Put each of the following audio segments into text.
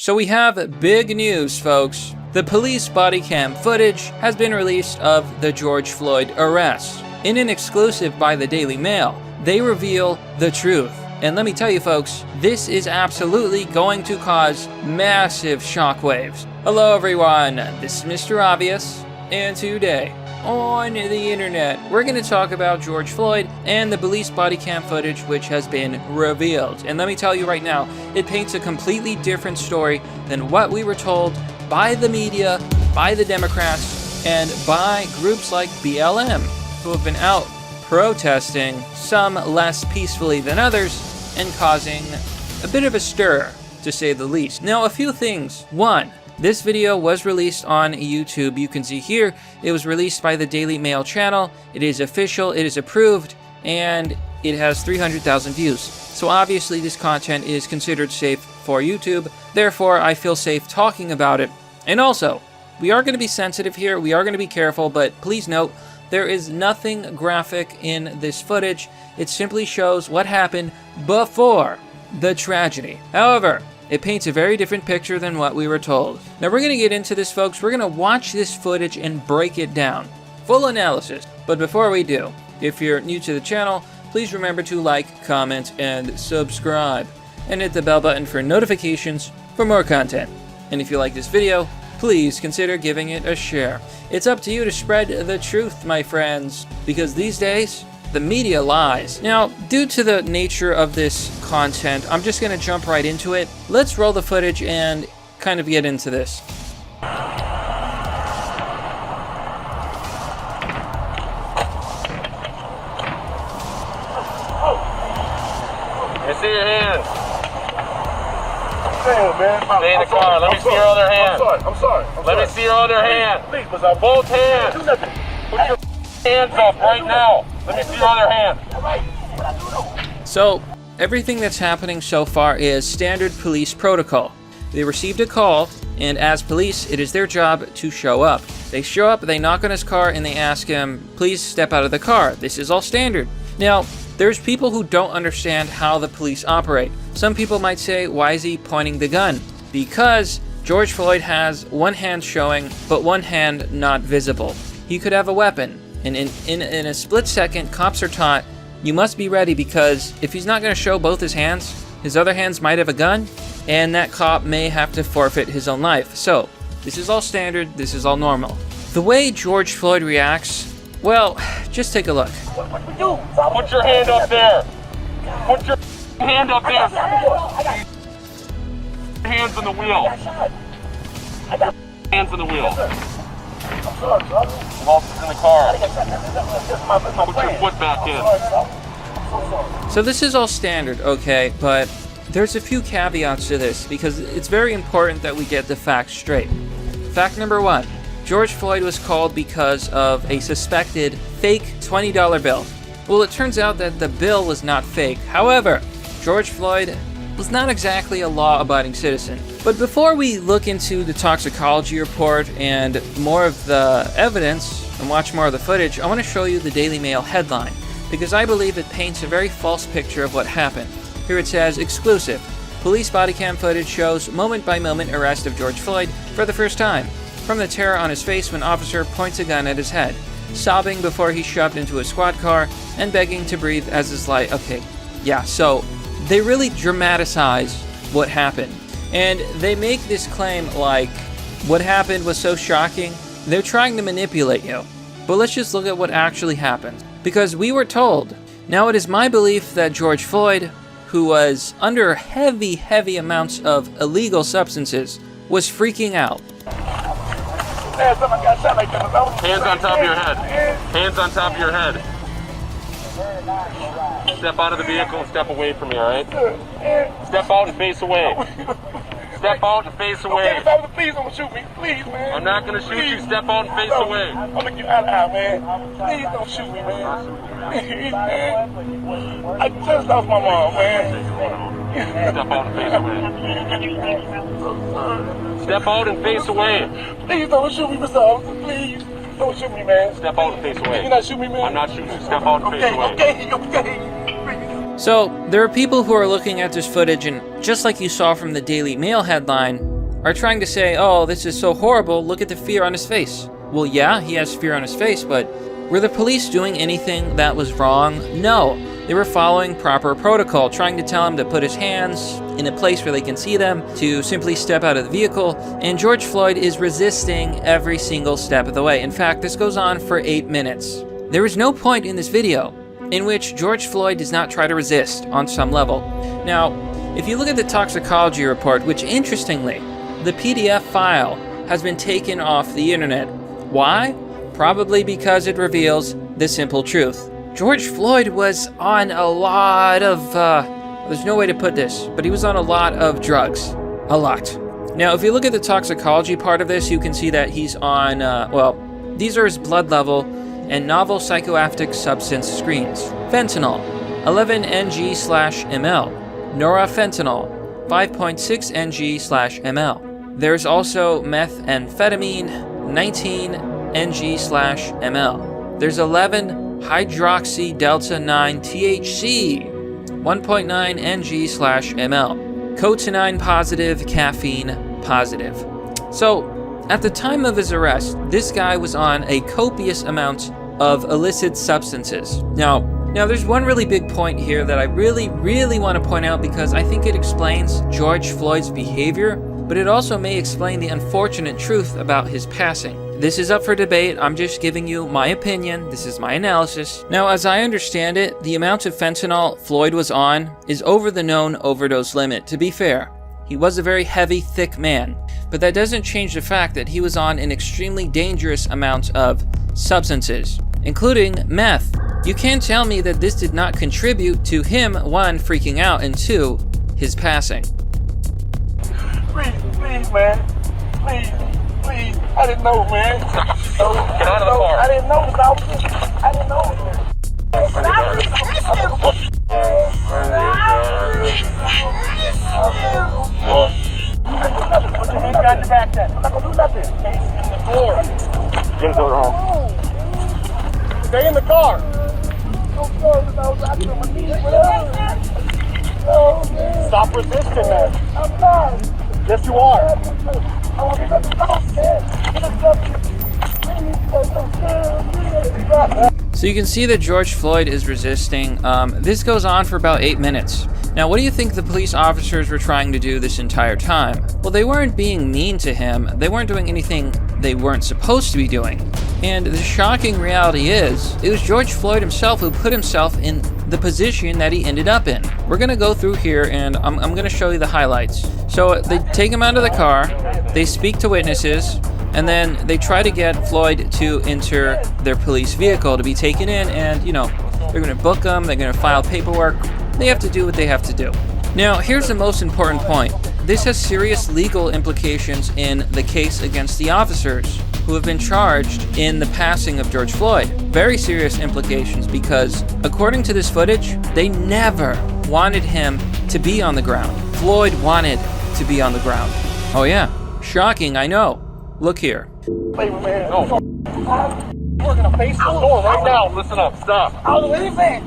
So we have big news, folks. The police body cam footage has been released of the George Floyd arrest. In an exclusive by the Daily Mail, they reveal the truth. And let me tell you folks, this is absolutely going to cause massive shockwaves. Hello everyone, this is Mr. Obvious, and today on the internet, we're going to talk about George Floyd and the police body cam footage which has been revealed. And let me tell you right now, it paints a completely different story than what we were told by the media, by the Democrats, and by groups like BLM, who have been out protesting, some less peacefully than others, and causing a bit of a stir, to say the least. Now, a few things. One, this video was released on YouTube. You can see here, it was released by the Daily Mail channel. It is official, it is approved, and it has 300,000 views. So obviously this content is considered safe for YouTube. Therefore, I feel safe talking about it. And also, we are going to be sensitive here, we are going to be careful, but please note, there is nothing graphic in this footage. It simply shows what happened before the tragedy. However, it paints a very different picture than what we were told. Now we're going to get into this, folks. We're going to watch this footage and break it down. Full analysis. But before we do, if you're new to the channel, please remember to like, comment, and subscribe. And hit the bell button for notifications for more content. And if you like this video, please consider giving it a share. It's up to you to spread the truth, my friends, because these days, the media lies. Now, due to the nature of this content, I'm just going to jump right into it. Let's roll the footage and kind of get into this. I see your hands. Damn, man. Stay in the car. Let me see your other hand. I'm sorry. Let me see your other hand. Please, but both hands. do nothing. Put your hands up right now. Let me see your other hand. So, everything that's happening so far is standard police protocol. They received a call, and as police, it is their job to show up. They show up, they knock on his car, and they ask him, please step out of the car. This is all standard. Now, there's people who don't understand how the police operate. Some people might say, why is he pointing the gun? Because George Floyd has one hand showing, but one hand not visible. He could have a weapon. And in a split second, cops are taught, you must be ready, because if he's not going to show both his hands, his other hands might have a gun, and that cop may have to forfeit his own life. So, this is all standard, this is all normal. The way George Floyd reacts, well, just take a look. Put your hand up there. Put your hand up there. Hands on the wheel. Hands on the wheel. Walt's in the car. Put your foot back in. So this is all standard, okay, but there's a few caveats to this because it's very important that we get the facts straight. Fact number one, George Floyd was called because of a suspected fake $20 bill. Well, it turns out that the bill was not fake. However, George Floyd was not exactly a law-abiding citizen. But before we look into the toxicology report and more of the evidence and watch more of the footage, I want to show you the Daily Mail headline because I believe it paints a very false picture of what happened. Here it says, exclusive. Police body cam footage shows moment-by-moment arrest of George Floyd for the first time. From the terror on his face when officer points a gun at his head, sobbing before he's shoved into a squad car, and begging to breathe as his life. Okay, yeah, so they really dramatize what happened. And they make this claim like what happened was so shocking, they're trying to manipulate you. But let's just look at what actually happened. Because we were told. Now it is my belief that George Floyd, who was under heavy amounts of illegal substances, was freaking out. Hands on top of your head. Hands on top of your head. Step out of the vehicle and step away from me, alright? Step out and face away. Step out and face away. Please don't shoot me. Please, man. I'm not going to shoot you. Step out and face away. I'm going to get out of here, man. Please don't shoot me, man. Please, man. I just lost my mom, man. Step out and face away. Step out and face away. Please don't shoot me, Mr. Officer. Please. Don't shoot me, man. Step out and face away. You're not shooting me, man? I'm not shooting you. Step out and face away. Okay. So, there are people who are looking at this footage, and just like you saw from the Daily Mail headline, are trying to say, oh, this is so horrible, look at the fear on his face. Well, yeah, he has fear on his face, but were the police doing anything that was wrong? No. They were following proper protocol, trying to tell him to put his hands in a place where they can see them, to simply step out of the vehicle, and George Floyd is resisting every single step of the way. In fact, this goes on for 8 minutes. There is no point in this video in which George Floyd does not try to resist on some level. Now, if you look at the toxicology report, which interestingly, the PDF file has been taken off the internet. Why? Probably because it reveals the simple truth. George Floyd was on a lot of, there's no way to put this, but he was on a lot of drugs. A lot. Now, if you look at the toxicology part of this, you can see that he's on, these are his blood level and novel psychoactive substance screens. Fentanyl, 11 ng/ml. Norafentanyl, 5.6 ng/ml. There's also methamphetamine, 19 ng/ml. There's 11 hydroxy delta 9 THC, 1.9 ng/ml. Cotinine positive, caffeine positive. So, at the time of his arrest, this guy was on a copious amount of illicit substances. Now there's one really big point here that I really want to point out, because I think it explains George Floyd's behavior, but it also may explain the unfortunate truth about his passing. This is up for debate. I'm just giving you my opinion. This is my analysis. Now, as I understand it, the amount of fentanyl Floyd was on is over the known overdose limit. To be fair, he was a very heavy, thick man, but that doesn't change the fact that he was on an extremely dangerous amount of substances, including meth. You can't tell me that this did not contribute to him, one, freaking out, and two, his passing. Please, man. Please. I didn't know, man. Get out of the car. I didn't know, I didn't know. Put your hand behind your back then. I'm not gonna do nothing. Stay in the door. Get the door home. Stay in the car. Stop resisting, man. I'm not. Yes, you are. So you can see that George Floyd is resisting. This goes on for about 8 minutes. Now, what do you think the police officers were trying to do this entire time? Well, they weren't being mean to him. They weren't doing anything they weren't supposed to be doing. And the shocking reality is, it was George Floyd himself who put himself in the position that he ended up in. We're gonna go through here and I'm gonna show you the highlights. So they take him out of the car, they speak to witnesses, and then they try to get Floyd to enter their police vehicle to be taken in, and they're gonna book him, they're gonna file paperwork. They have to do what they have to do. Now, here's the most important point. This has serious legal implications in the case against the officers who have been charged in the passing of George Floyd. Very serious implications, because according to this footage, they never wanted him to be on the ground. Floyd wanted to be on the ground. Oh yeah, shocking, I know. Look here. Wait, man. No. We're gonna face the door right now. Listen up. Stop. I'll do anything.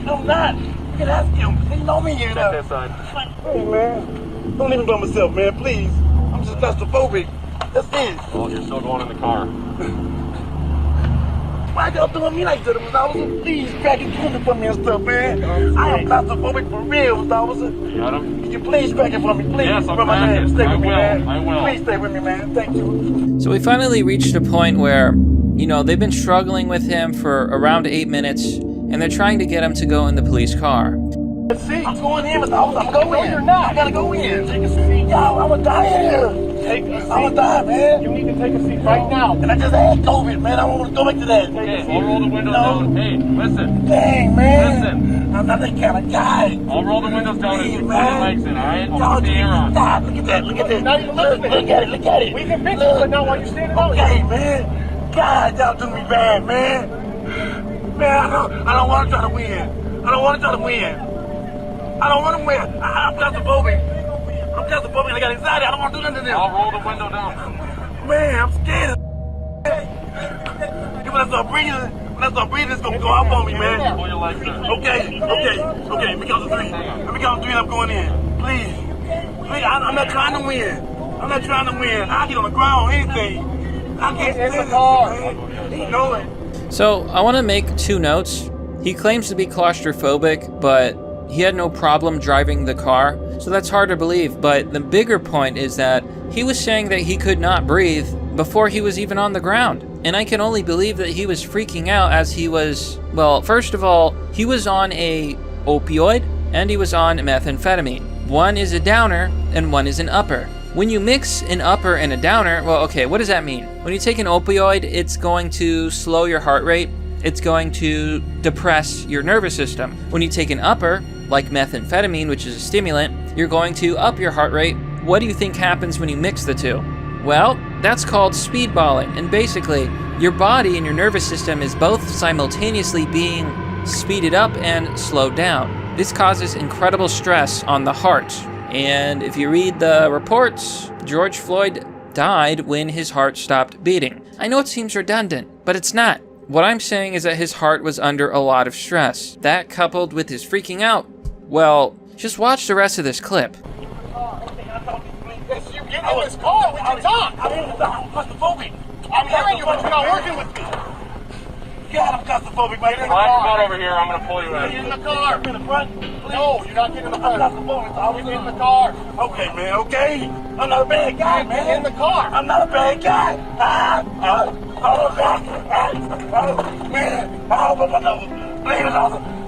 I'm not. You can ask him. They know me here now. Step that side. Hey, man. Don't leave me by myself, man. Please. I'm just claustrophobic. That's it. Well, you're still going in the car. Why y'all doing me like that, Mr. Officer? Please, crack it for me and stuff, man. I am claustrophobic for real, Mr. Officer. You got him? Can you please crack it for me, please? Yes, I'm Rub my hand. cracking. Stay I with me, will. man. I will. Please stay with me, man. Thank you. So we finally reached a point where, they've been struggling with him for around 8 minutes, and they're trying to get him to go in the police car. Let's see. I'm going in, Mr. Officer. I'm going in. You're not. I gotta go in. Take a seat. Y'all, I'm gonna die in here. Take a seat. I'm gonna die, man. You need to take a seat right now. And I just had COVID, man. I don't want to go back to that. Okay, I'll roll the windows down. Hey, listen. Dang, man. Listen. I'm not that kind of guy. I'll roll the windows down and Please, put your man. legs in, alright? Y'all I'll put the air on. stop. Look at that. Look at that. Not even looking at it. Look at it. Look at it. We can fix it, but not while you're standing out here. Okay, man. God, y'all do me bad, man. Man, I don't want to try to win. I don't want to try to win. I don't want to win. I'm claustrophobic. I'm claustrophobic. I got anxiety. I don't want to do nothing to them. I'll roll the window down. Man, I'm scared. When I start breathing, it's gonna go off on me, man. Pull your legs in. Okay. Let me count to three. I'm going in. Please. I'm not trying to win. I'm not trying to win. I get on the ground, anything. I can't stand the car. He know it. So I want to make 2 notes. He claims to be claustrophobic, but he had no problem driving the car, so that's hard to believe. But the bigger point is that he was saying that he could not breathe before he was even on the ground. And I can only believe that he was freaking out as he was, well, first of all, he was on a opioid and he was on methamphetamine. One is a downer and one is an upper. When you mix an upper and a downer, well, okay, what does that mean? When you take an opioid, it's going to slow your heart rate. It's going to depress your nervous system. When you take an upper, like methamphetamine, which is a stimulant, you're going to up your heart rate. What do you think happens when you mix the two? Well, that's called speedballing, and basically, your body and your nervous system is both simultaneously being speeded up and slowed down. This causes incredible stress on the heart, and if you read the reports, George Floyd died when his heart stopped beating. I know it seems redundant, but it's not. What I'm saying is that his heart was under a lot of stress. That coupled with his freaking out, well, just watch the rest of this clip. Get in this car, we can talk. I'm claustrophobic. I'm hearing you, but you're not working with me. God, I'm claustrophobic, man. Slide your butt over here, I'm going to pull you in. Get in the car. In the front? No, you're not getting in the front. I'm claustrophobic. Get in the car. Okay, man, okay. I'm not a bad guy, man. Get in the car. I'm not a bad guy. Man.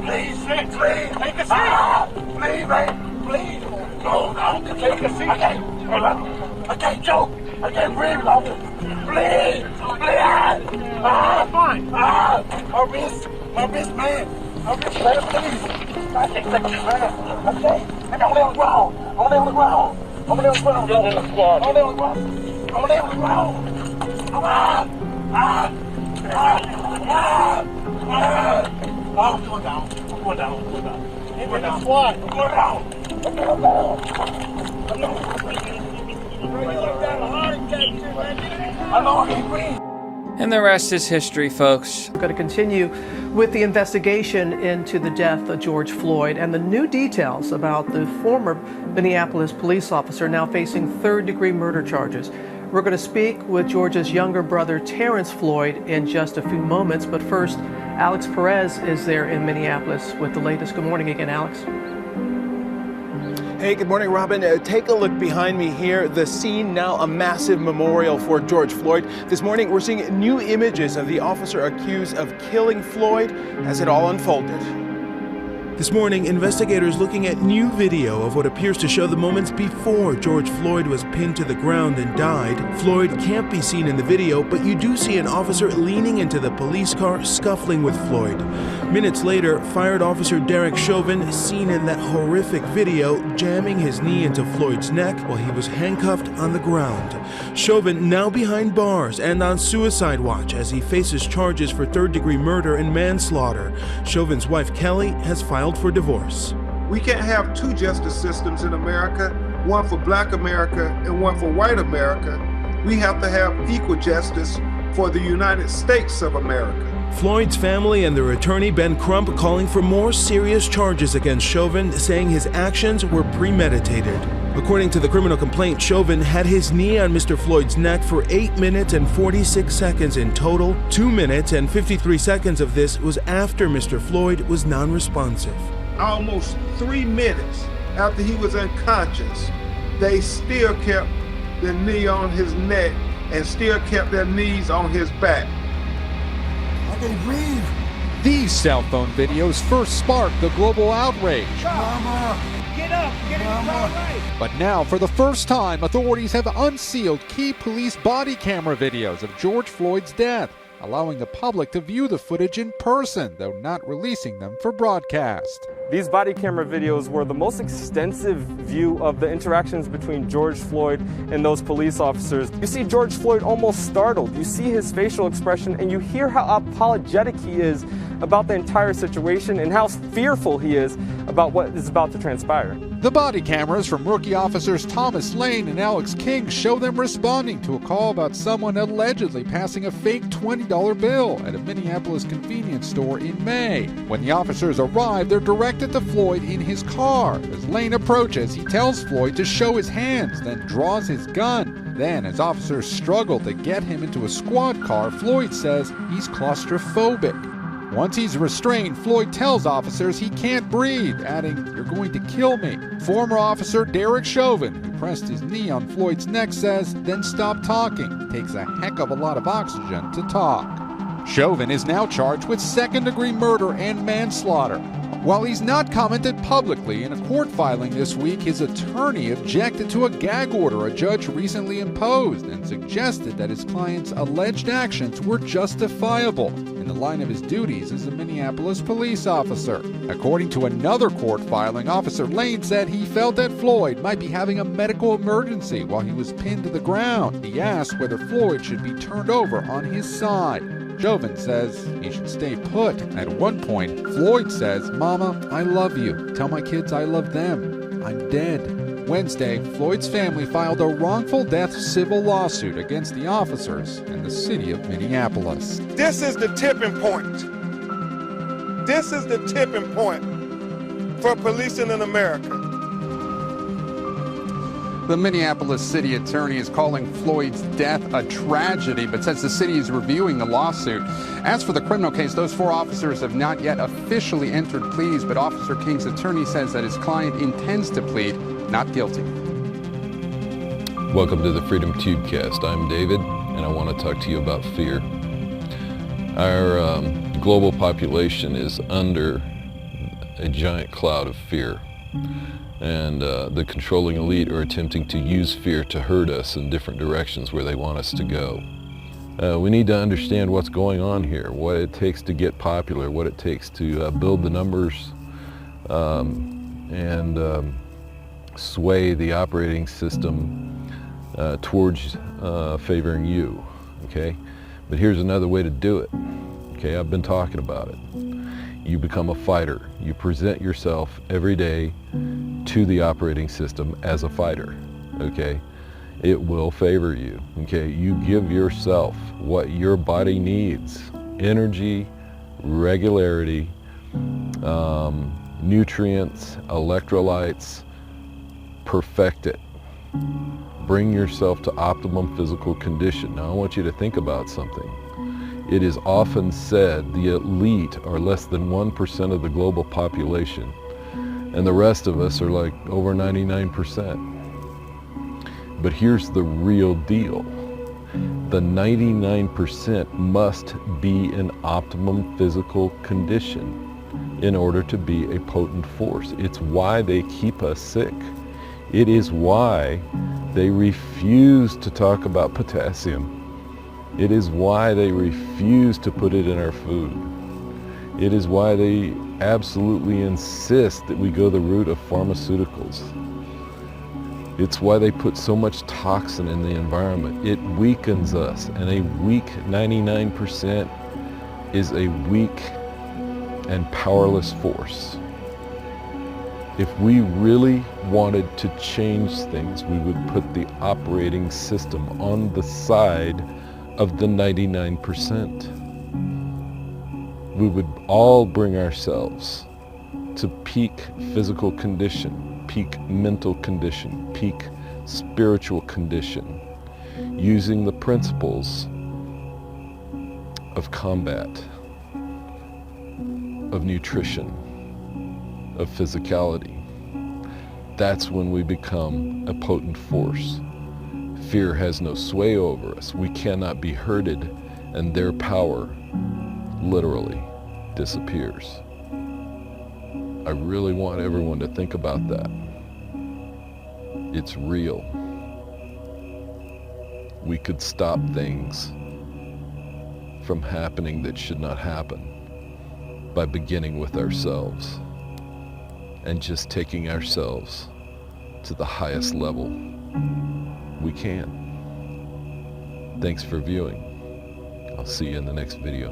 Please, please. Take a seat. Please, man. Please. No, take a seat. I can't choke. I can't breathe. Please. Fine. My wrist, man. My wrist, man, please. I can't take this, man. Okay. I got lay on the ground. I'm gonna lay on the ground. Get in the squad. I'm gonna lay on the ground. I'm going down. We're down. Squad. I'm going down. I know I can't breathe. And the rest is history, folks. We're going to continue with the investigation into the death of George Floyd and the new details about the former Minneapolis police officer now facing third-degree murder charges. We're going to speak with George's younger brother, Terrence Floyd, in just a few moments. But first, Alex Perez is there in Minneapolis with the latest. Good morning again, Alex. Hey, good morning, Robin. Take a look behind me here. The scene now a massive memorial for George Floyd. This morning, we're seeing new images of the officer accused of killing Floyd as it all unfolded. This morning, investigators looking at new video of what appears to show the moments before George Floyd was pinned to the ground and died. Floyd can't be seen in the video, but you do see an officer leaning into the police car, scuffling with Floyd. Minutes later, fired officer Derek Chauvin, seen in that horrific video, jamming his knee into Floyd's neck while he was handcuffed on the ground. Chauvin now behind bars and on suicide watch as he faces charges for third-degree murder and manslaughter. Chauvin's wife, Kelly, has filed for divorce. We can't have two justice systems in America, one for Black America and one for white America. We have to have equal justice for the United States of America. Floyd's family and their attorney, Ben Crump, calling for more serious charges against Chauvin, saying his actions were premeditated. According to the criminal complaint, Chauvin had his knee on Mr. Floyd's neck for 8 minutes and 46 seconds in total. 2 minutes and 53 seconds of this was after Mr. Floyd was non-responsive. Almost 3 minutes after he was unconscious, they still kept the knee on his neck and still kept their knees on his back. I can't breathe. These cell phone videos first sparked the global outrage. Mama. Get up. Get in the car right. But now, for the first time, authorities have unsealed key police body camera videos of George Floyd's death, allowing the public to view the footage in person, though not releasing them for broadcast. These body camera videos were the most extensive view of the interactions between George Floyd and those police officers. You see George Floyd almost startled. You see his facial expression, and you hear how apologetic he is about the entire situation and how fearful he is about what is about to transpire. The body cameras from rookie officers Thomas Lane and Alex King show them responding to a call about someone allegedly passing a fake $20 bill at a Minneapolis convenience store in May. When the officers arrive, they're directed directed to Floyd in his car. As Lane approaches, he tells Floyd to show his hands, then draws his gun. Then, as officers struggle to get him into a squad car, Floyd says he's claustrophobic. Once he's restrained, Floyd tells officers he can't breathe, adding, "You're going to kill me." Former officer Derek Chauvin, who pressed his knee on Floyd's neck, says, "Then stop talking. It takes a heck of a lot of oxygen to talk." Chauvin is now charged with second-degree murder and manslaughter. While he's not commented publicly, in a court filing this week, his attorney objected to a gag order a judge recently imposed and suggested that his client's alleged actions were justifiable in the line of his duties as a Minneapolis police officer. According to another court filing, Officer Lane said he felt that Floyd might be having a medical emergency while he was pinned to the ground. He asked whether Floyd should be turned over on his side. Chauvin says he should stay put. At one point, Floyd says, "Mama, I love you. Tell my kids I love them. I'm dead." Wednesday, Floyd's family filed a wrongful death civil lawsuit against the officers in the city of Minneapolis. This is the tipping point. This is the tipping point for policing in America. The Minneapolis city attorney is calling Floyd's death a tragedy, but says the city is reviewing the lawsuit. As for the criminal case, those 4 officers have not yet officially entered pleas, but Officer King's attorney says that his client intends to plead not guilty. Welcome to the Freedom Tubecast. I'm David, and I want to talk to you about fear. Our global population is under a giant cloud of fear. And the controlling elite are attempting to use fear to hurt us in different directions where they want us to go. We need to understand what's going on here, what it takes to get popular, what it takes to build the numbers and sway the operating system towards favoring you, okay? But here's another way to do it, okay? I've been talking about it. You become a fighter. You present yourself every day to the operating system as a fighter, okay? It will favor you, okay? You give yourself what your body needs: energy, regularity, nutrients, electrolytes. Perfect it. Bring yourself to optimum physical condition. Now I want you to think about something. It is often said the elite are less than 1% of the global population, and the rest of us are like over 99%. But here's the real deal. The 99% must be in optimum physical condition in order to be a potent force. It's why they keep us sick. It is why they refuse to talk about potassium. It is why they refuse to put it in our food. It is why they absolutely insist that we go the route of pharmaceuticals. It's why they put so much toxin in the environment. It weakens us, and a weak 99% is a weak and powerless force. If we really wanted to change things, we would put the operating system on the side of the 99%. We would all bring ourselves to peak physical condition, peak mental condition, peak spiritual condition, using the principles of combat, of nutrition, of physicality. That's when we become a potent force. Fear has no sway over us. We cannot be hurted, and their power literally disappears. I really want everyone to think about that. It's real. We could stop things from happening that should not happen by beginning with ourselves and just taking ourselves to the highest level we can. Thanks for viewing. I'll see you in the next video.